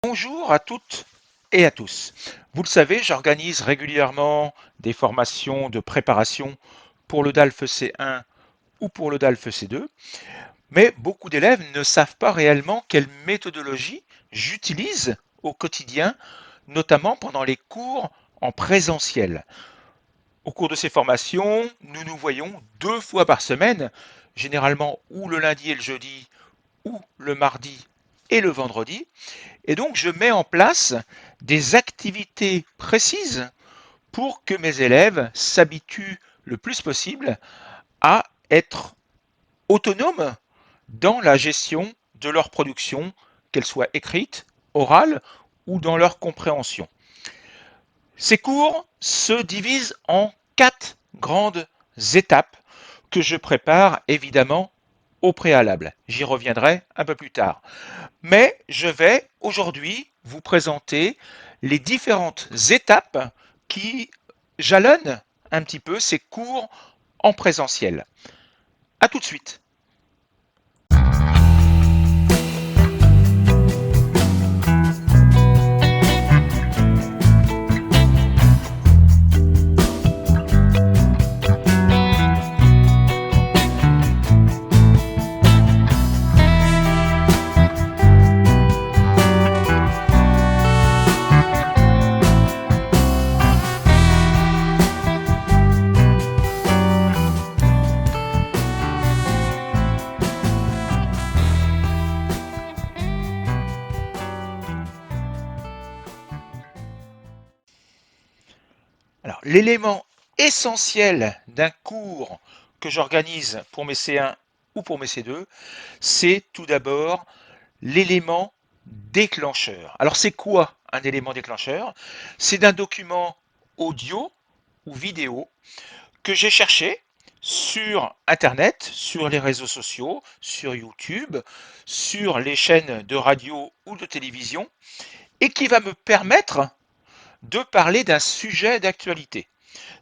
Bonjour à toutes et à tous. Vous le savez, j'organise régulièrement des formations de préparation pour le DALF C1 ou pour le DALF C2, mais beaucoup d'élèves ne savent pas réellement quelle méthodologie j'utilise au quotidien, notamment pendant les cours en présentiel. Au cours de ces formations, nous nous voyons 2 fois par semaine, généralement ou le lundi et le jeudi, ou le mardi et le vendredi. Et donc, je mets en place des activités précises pour que mes élèves s'habituent le plus possible à être autonomes dans la gestion de leur production, qu'elle soit écrite, orale ou dans leur compréhension. Ces cours se divisent en 4 grandes étapes que je prépare évidemment au préalable. J'y reviendrai un peu plus tard. Mais je vais aujourd'hui vous présenter les différentes étapes qui jalonnent un petit peu ces cours en présentiel. À tout de suite. Alors, l'élément essentiel d'un cours que j'organise pour mes C1 ou pour mes C2, c'est tout d'abord l'élément déclencheur. Alors, c'est quoi un élément déclencheur? C'est un document audio ou vidéo que j'ai cherché sur Internet, sur les réseaux sociaux, sur YouTube, sur les chaînes de radio ou de télévision, et qui va me permettre de parler d'un sujet d'actualité.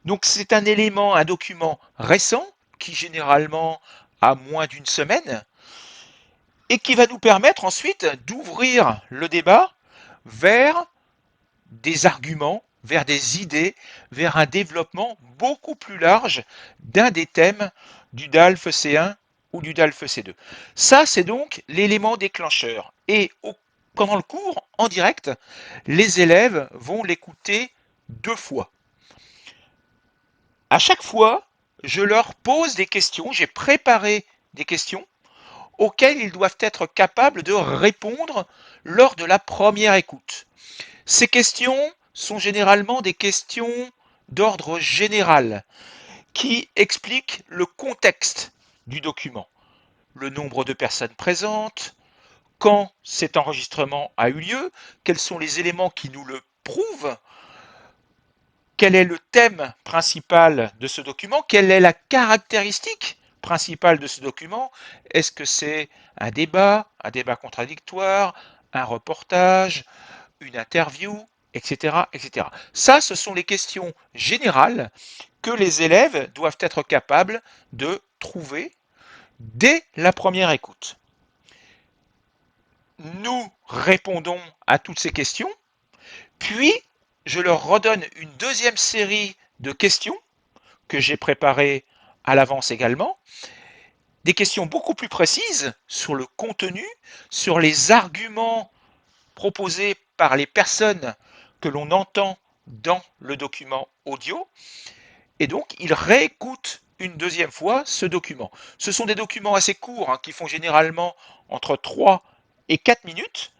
Donc c'est un élément, un document récent, qui généralement a moins d'une semaine, et qui va nous permettre ensuite d'ouvrir le débat vers des arguments, vers des idées, vers un développement beaucoup plus large d'un des thèmes du DALF C1 ou du DALF C2. Ça, c'est donc l'élément déclencheur. Et pendant le cours, en direct, les élèves vont l'écouter 2 fois. À chaque fois, je leur pose des questions, j'ai préparé des questions auxquelles ils doivent être capables de répondre lors de la première écoute. Ces questions sont généralement des questions d'ordre général qui expliquent le contexte du document, le nombre de personnes présentes, quand cet enregistrement a eu lieu, quels sont les éléments qui nous le prouvent, quel est le thème principal de ce document, quelle est la caractéristique principale de ce document, est-ce que c'est un débat contradictoire, un reportage, une interview, etc., etc. Ça, ce sont les questions générales que les élèves doivent être capables de trouver dès la première écoute. Nous répondons à toutes ces questions, puis je leur redonne une deuxième série de questions que j'ai préparées à l'avance également, des questions beaucoup plus précises sur le contenu, sur les arguments proposés par les personnes que l'on entend dans le document audio, et donc ils réécoutent une deuxième fois ce document. Ce sont des documents assez courts qui font généralement entre 3 et 4 minutes,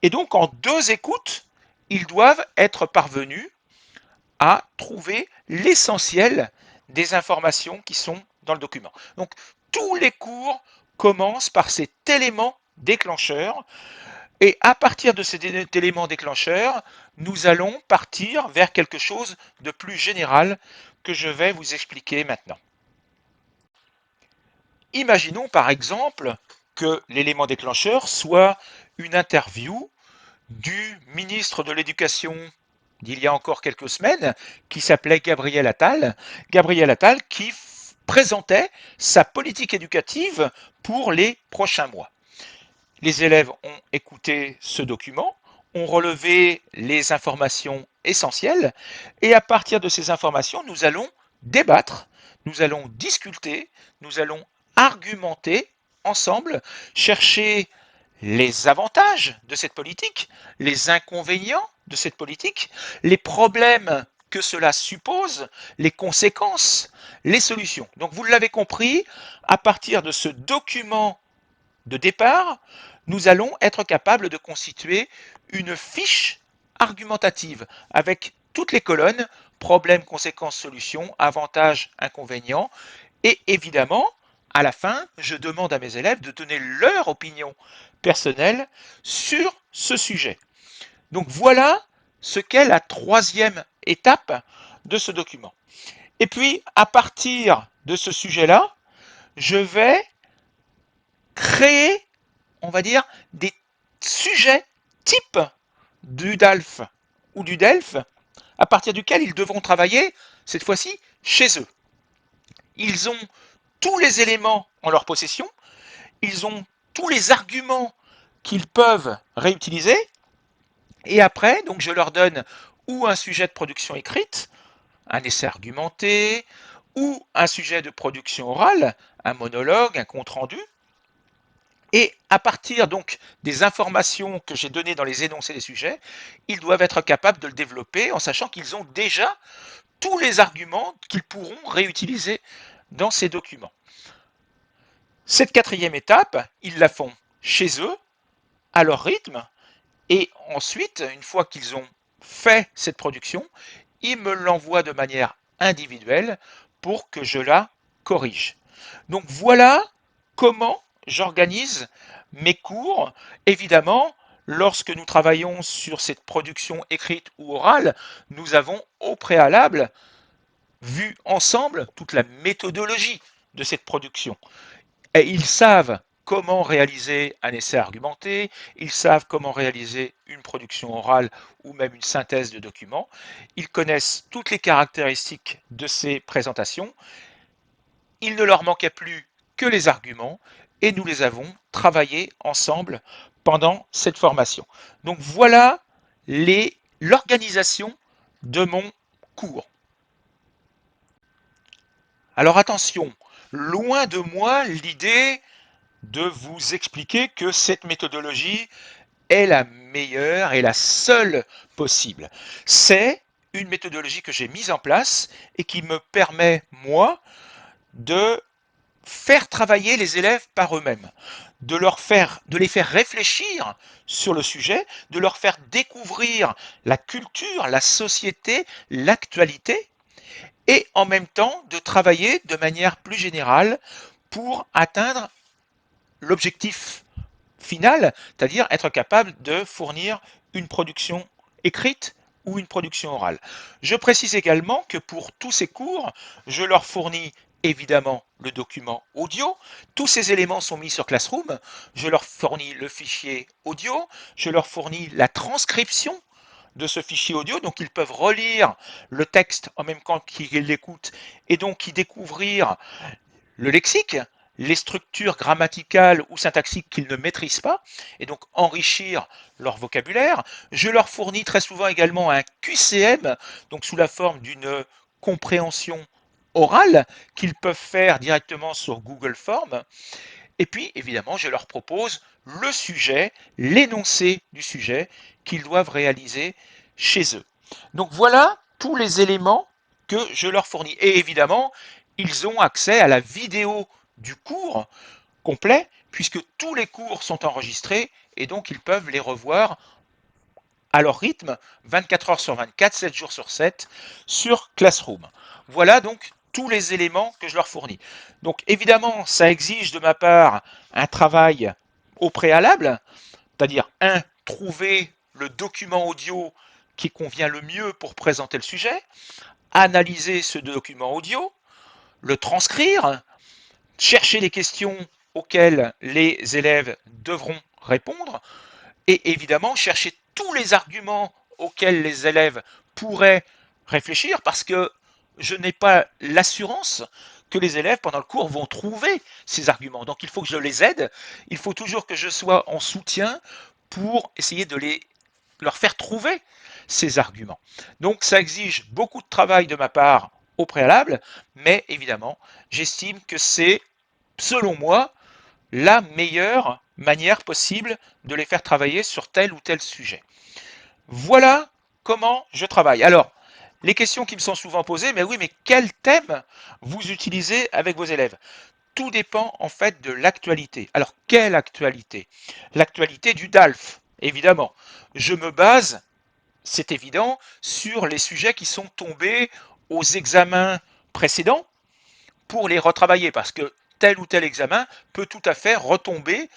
et donc en 2 écoutes, ils doivent être parvenus à trouver l'essentiel des informations qui sont dans le document. Donc tous les cours commencent par cet élément déclencheur. Et à partir de cet élément déclencheur, nous allons partir vers quelque chose de plus général que je vais vous expliquer maintenant. Imaginons par exemple que l'élément déclencheur soit une interview du ministre de l'Éducation d'il y a encore quelques semaines, qui s'appelait Gabriel Attal. Gabriel Attal qui présentait sa politique éducative pour les prochains mois. Les élèves ont écouté ce document, ont relevé les informations essentielles et à partir de ces informations, nous allons débattre, nous allons discuter, nous allons argumenter ensemble, chercher les avantages de cette politique, les inconvénients de cette politique, les problèmes que cela suppose, les conséquences, les solutions. Donc vous l'avez compris, à partir de ce document de départ, nous allons être capables de constituer une fiche argumentative avec toutes les colonnes, problèmes, conséquences, solutions, avantages, inconvénients, et évidemment, à la fin, je demande à mes élèves de donner leur opinion personnelle sur ce sujet. Donc voilà ce qu'est la troisième étape de ce document. Et puis, à partir de ce sujet-là, je vais créer, on va dire, des sujets types du DALF ou du DELF à partir duquel ils devront travailler, cette fois-ci, chez eux. Ils ont tous les éléments en leur possession, ils ont tous les arguments qu'ils peuvent réutiliser, et après, donc je leur donne ou un sujet de production écrite, un essai argumenté, ou un sujet de production orale, un monologue, un compte-rendu, et à partir donc des informations que j'ai données dans les énoncés des sujets, ils doivent être capables de le développer en sachant qu'ils ont déjà tous les arguments qu'ils pourront réutiliser dans ces documents. Cette quatrième étape, ils la font chez eux, à leur rythme, et ensuite, une fois qu'ils ont fait cette production, ils me l'envoient de manière individuelle pour que je la corrige. Donc voilà comment j'organise mes cours. Évidemment, lorsque nous travaillons sur cette production écrite ou orale, nous avons au préalable vu ensemble toute la méthodologie de cette production. Et ils savent comment réaliser un essai argumenté, ils savent comment réaliser une production orale ou même une synthèse de documents, ils connaissent toutes les caractéristiques de ces présentations, il ne leur manquait plus que les arguments et nous les avons travaillés ensemble pendant cette formation. Donc voilà l'organisation de mon cours. Alors attention, loin de moi l'idée de vous expliquer que cette méthodologie est la meilleure et la seule possible. C'est une méthodologie que j'ai mise en place et qui me permet, moi, de faire travailler les élèves par eux-mêmes, de les faire réfléchir sur le sujet, de leur faire découvrir la culture, la société, l'actualité, et en même temps de travailler de manière plus générale pour atteindre l'objectif final, c'est-à-dire être capable de fournir une production écrite ou une production orale. Je précise également que pour tous ces cours, je leur fournis évidemment le document audio. Tous ces éléments sont mis sur Classroom. Je leur fournis le fichier audio. Je leur fournis la transcription de ce fichier audio. Donc, ils peuvent relire le texte en même temps qu'ils l'écoutent et donc y découvrir le lexique, les structures grammaticales ou syntaxiques qu'ils ne maîtrisent pas, et donc enrichir leur vocabulaire. Je leur fournis très souvent également un QCM, donc sous la forme d'une compréhension orale qu'ils peuvent faire directement sur Google Forms. Et puis, évidemment, je leur propose le sujet, l'énoncé du sujet qu'ils doivent réaliser chez eux. Donc voilà tous les éléments que je leur fournis. Et évidemment, ils ont accès à la vidéo du cours complet, puisque tous les cours sont enregistrés, et donc ils peuvent les revoir à leur rythme, 24 heures sur 24, 7 jours sur 7, sur Classroom. Voilà donc tous les éléments que je leur fournis. Donc évidemment, ça exige de ma part un travail au préalable, c'est-à-dire trouver le document audio qui convient le mieux pour présenter le sujet, analyser ce document audio, le transcrire, chercher les questions auxquelles les élèves devront répondre, et évidemment chercher tous les arguments auxquels les élèves pourraient réfléchir, parce que je n'ai pas l'assurance que les élèves pendant le cours vont trouver ces arguments. Donc il faut que je les aide, il faut toujours que je sois en soutien pour essayer de les leur faire trouver ces arguments. Donc ça exige beaucoup de travail de ma part au préalable, mais évidemment, j'estime que c'est, selon moi, la meilleure manière possible de les faire travailler sur tel ou tel sujet. Voilà comment je travaille. Alors, les questions qui me sont souvent posées, mais oui, mais quel thème vous utilisez avec vos élèves? Tout dépend en fait de l'actualité. Alors, quelle actualité? L'actualité du DALF, évidemment. Je me base, c'est évident, sur les sujets qui sont tombés aux examens précédents pour les retravailler, parce que tel ou tel examen peut tout à fait retomber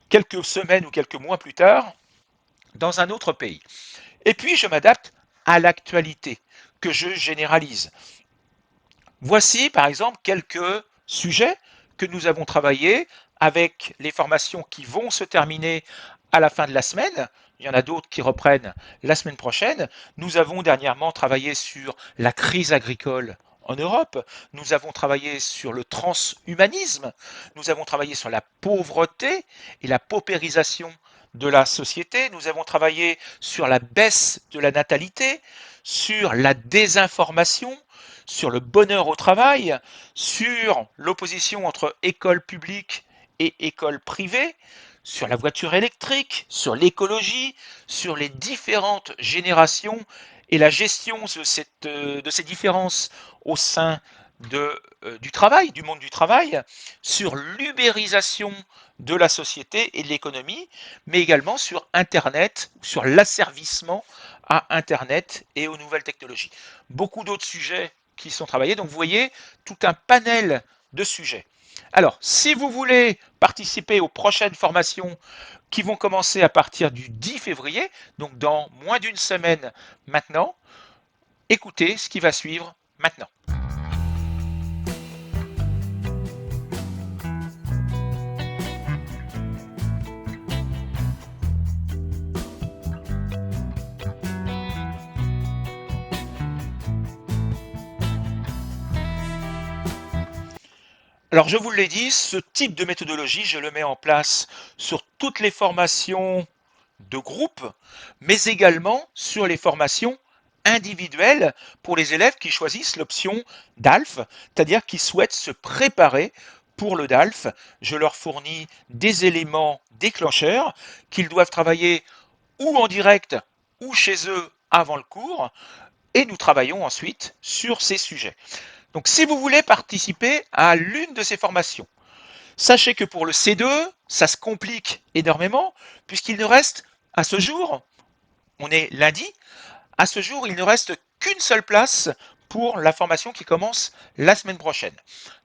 quelques semaines ou quelques mois plus tard dans un autre pays. Et puis, je m'adapte à l'actualité que je généralise. Voici, par exemple, quelques sujets que nous avons travaillés avec les formations qui vont se terminer à la fin de la semaine. Il y en a d'autres qui reprennent la semaine prochaine. Nous avons dernièrement travaillé sur la crise agricole en Europe. Nous avons travaillé sur le transhumanisme. Nous avons travaillé sur la pauvreté et la paupérisation de la société. Nous avons travaillé sur la baisse de la natalité, sur la désinformation, sur le bonheur au travail, sur l'opposition entre école publique et école privée, sur la voiture électrique, sur l'écologie, sur les différentes générations et la gestion de ces différences au sein du travail, du monde du travail, sur l'ubérisation de la société et de l'économie, mais également sur Internet, sur l'asservissement à Internet et aux nouvelles technologies. Beaucoup d'autres sujets qui sont travaillés, donc vous voyez tout un panel de sujets. Alors, si vous voulez participer aux prochaines formations qui vont commencer à partir du 10 février, donc dans moins d'une semaine maintenant, écoutez ce qui va suivre maintenant. Alors, je vous l'ai dit, ce type de méthodologie, je le mets en place sur toutes les formations de groupe, mais également sur les formations individuelles pour les élèves qui choisissent l'option DALF, c'est-à-dire qui souhaitent se préparer pour le DALF. Je leur fournis des éléments déclencheurs qu'ils doivent travailler ou en direct ou chez eux avant le cours, et nous travaillons ensuite sur ces sujets. Donc si vous voulez participer à l'une de ces formations, sachez que pour le C2, ça se complique énormément puisqu'il ne reste à ce jour, on est lundi, à ce jour, il ne reste qu'une seule place pour la formation qui commence la semaine prochaine.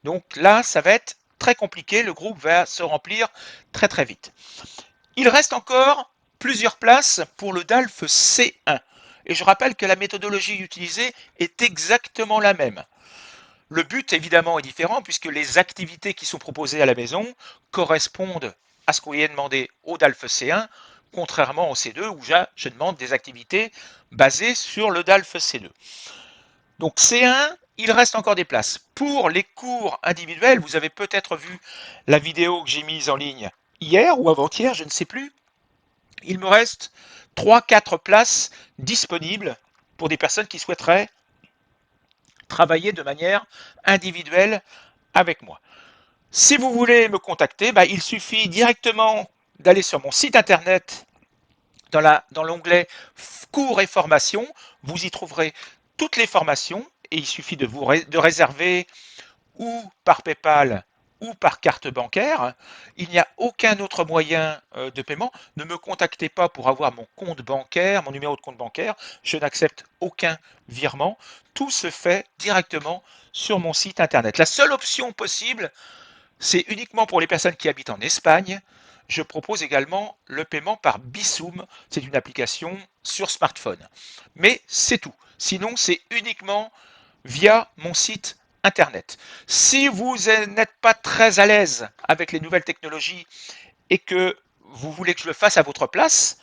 Donc là, ça va être très compliqué, le groupe va se remplir très très vite. Il reste encore plusieurs places pour le DALF C1. Et je rappelle que la méthodologie utilisée est exactement la même. Le but, évidemment, est différent puisque les activités qui sont proposées à la maison correspondent à ce qu'on y a demandé au DALF C1, contrairement au C2 où je demande des activités basées sur le DALF C2. Donc C1, il reste encore des places. Pour les cours individuels, vous avez peut-être vu la vidéo que j'ai mise en ligne hier ou avant-hier, je ne sais plus. Il me reste 3-4 places disponibles pour des personnes qui souhaiteraient travailler de manière individuelle avec moi. Si vous voulez me contacter, il suffit directement d'aller sur mon site internet dans l'onglet cours et formations. Vous y trouverez toutes les formations et il suffit de réserver ou par PayPal ou par carte bancaire. Il n'y a aucun autre moyen de paiement. Ne me contactez pas pour avoir mon compte bancaire, mon numéro de compte bancaire. Je n'accepte aucun virement. Tout se fait directement sur mon site internet. La seule option possible, c'est uniquement pour les personnes qui habitent en Espagne. Je propose également le paiement par Bisum. C'est une application sur smartphone. Mais c'est tout. Sinon, c'est uniquement via mon site internet. Si vous n'êtes pas très à l'aise avec les nouvelles technologies et que vous voulez que je le fasse à votre place,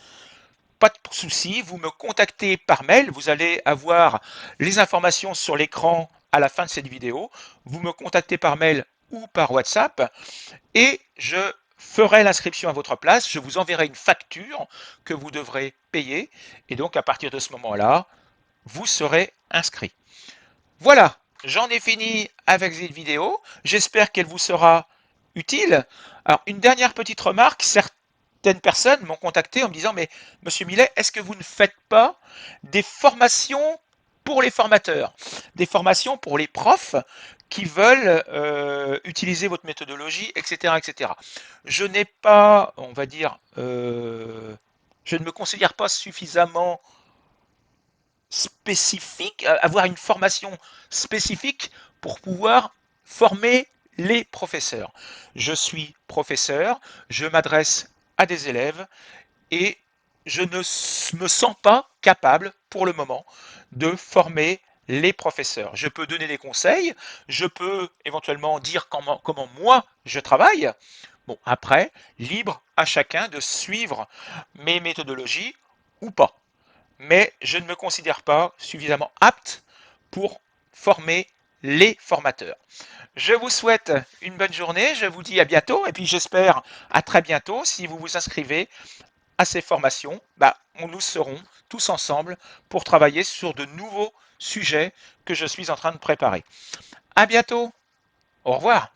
pas de souci, vous me contactez par mail, vous allez avoir les informations sur l'écran à la fin de cette vidéo. Vous me contactez par mail ou par WhatsApp et je ferai l'inscription à votre place, je vous enverrai une facture que vous devrez payer et donc à partir de ce moment-là, vous serez inscrit. Voilà, j'en ai fini avec cette vidéo. J'espère qu'elle vous sera utile. Alors, une dernière petite remarque, certaines personnes m'ont contacté en me disant, mais Monsieur Millet, est-ce que vous ne faites pas des formations pour les formateurs, des formations pour les profs qui veulent utiliser votre méthodologie, etc., etc. Je n'ai pas, on va dire, je ne me considère pas suffisamment spécifique, avoir une formation spécifique pour pouvoir former les professeurs. Je suis professeur, je m'adresse à des élèves et je ne me sens pas capable pour le moment de former les professeurs. Je peux donner des conseils, je peux éventuellement dire comment moi je travaille. Bon, après, libre à chacun de suivre mes méthodologies ou pas, mais je ne me considère pas suffisamment apte pour former les formateurs. Je vous souhaite une bonne journée, je vous dis à bientôt et puis j'espère à très bientôt. Si vous vous inscrivez à ces formations, nous serons tous ensemble pour travailler sur de nouveaux sujets que je suis en train de préparer. À bientôt, au revoir.